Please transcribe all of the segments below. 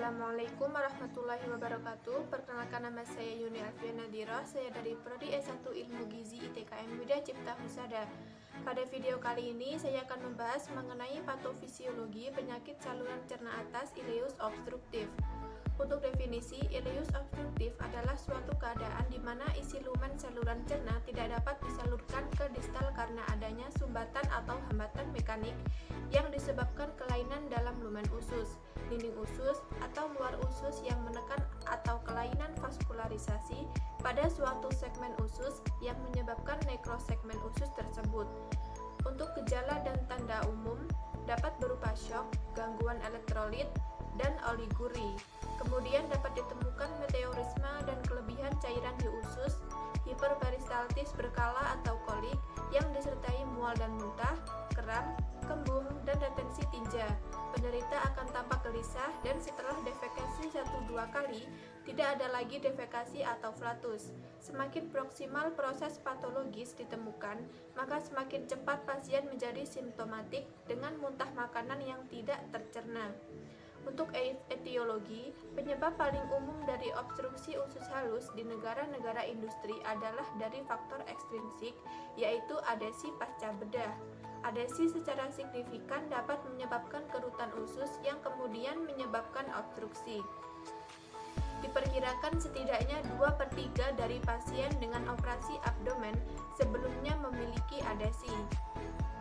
Assalamualaikum warahmatullahi wabarakatuh. Perkenalkan, nama saya Yuni Alfian Nadira. Saya dari Prodi S1 Ilmu Gizi ITKM Widya Cipta Husada. Pada video kali ini saya akan membahas mengenai patofisiologi penyakit saluran cerna atas ileus obstruktif. Untuk definisi, ileus obstruktif adalah suatu keadaan di mana isi lumen saluran cerna tidak dapat disalurkan ke distal karena adanya sumbatan atau hambatan mekanik yang disebabkan kelainan dalam lumen usus, dinding usus, atau luar usus yang menekan atau kelainan vaskularisasi pada suatu segmen usus yang menyebabkan nekros segmen usus tersebut. Untuk gejala dan tanda umum dapat berupa syok, gangguan elektrolit, dan oliguri. Kemudian dapat ditemukan meteorisme dan kelebihan cairan di usus, hiperperistaltis berkala atau kolik yang disertai mual dan muntah, kram, kembung, dan retensi tinja. Penderita akan tampak gelisah dan setelah defekasi 1-2 kali, tidak ada lagi defekasi atau flatus. Semakin proksimal proses patologis ditemukan, maka semakin cepat pasien menjadi simptomatik dengan muntah makanan yang tidak tercerna. Untuk etiologi, penyebab paling umum dari obstruksi usus halus di negara-negara industri adalah dari faktor ekstrinsik, yaitu adesi pasca bedah. Adesi secara signifikan dapat menyebabkan kerutan usus yang kemudian menyebabkan obstruksi. Diperkirakan setidaknya 2/3 dari pasien dengan operasi abdomen sebelumnya memiliki adesi.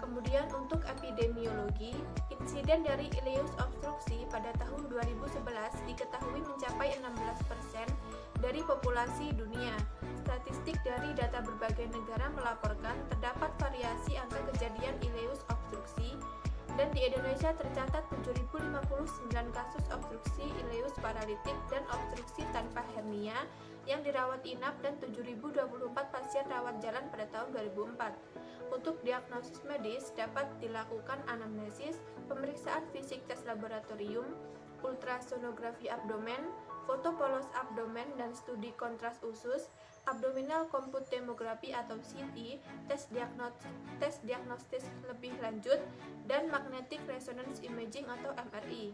Kemudian untuk epidemiologi, insiden dari ileus obstruksi pada tahun 2011 diketahui mencapai 16% dari populasi dunia. Statistik dari data berbagai negara melaporkan terdapat variasi angka kejadian ileus obstruksi, dan di Indonesia tercatat 7.059 kasus obstruksi ileus paralitik dan obstruksi tanpa hernia yang dirawat inap dan 7.024 pasien rawat jalan pada tahun 2004. Untuk diagnosis medis dapat dilakukan anamnesis, pemeriksaan fisik tes laboratorium, ultrasonografi abdomen, foto polos abdomen dan studi kontras usus, abdominal compute tomografi atau CT, tes diagnostis lebih lanjut, dan magnetic resonance imaging atau MRI.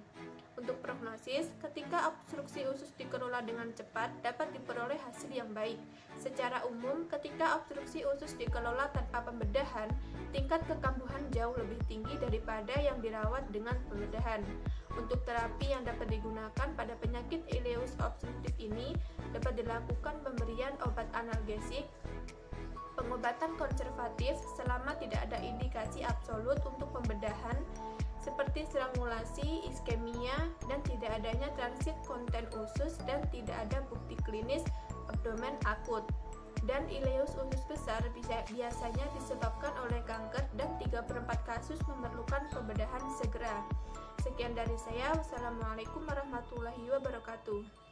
Untuk prognosis, ketika obstruksi usus dikelola dengan cepat, dapat diperoleh hasil yang baik. Secara umum, ketika obstruksi usus dikelola tanpa pembedahan, tingkat kekambuhan jauh lebih tinggi daripada yang dirawat dengan pembedahan. Untuk terapi yang dapat digunakan pada penyakit ileus obstruktif ini, dapat dilakukan pemberian obat analgesik, pengobatan konservatif selama tidak ada indikasi absolut untuk pembedahan, seperti strangulasi, iskemia, dan tidak adanya transit konten usus dan tidak ada bukti klinis abdomen akut. Dan ileus usus besar biasanya disebabkan oleh kanker dan 3/4 kasus memerlukan pembedahan segera. Sekian dari saya. Wassalamualaikum warahmatullahi wabarakatuh.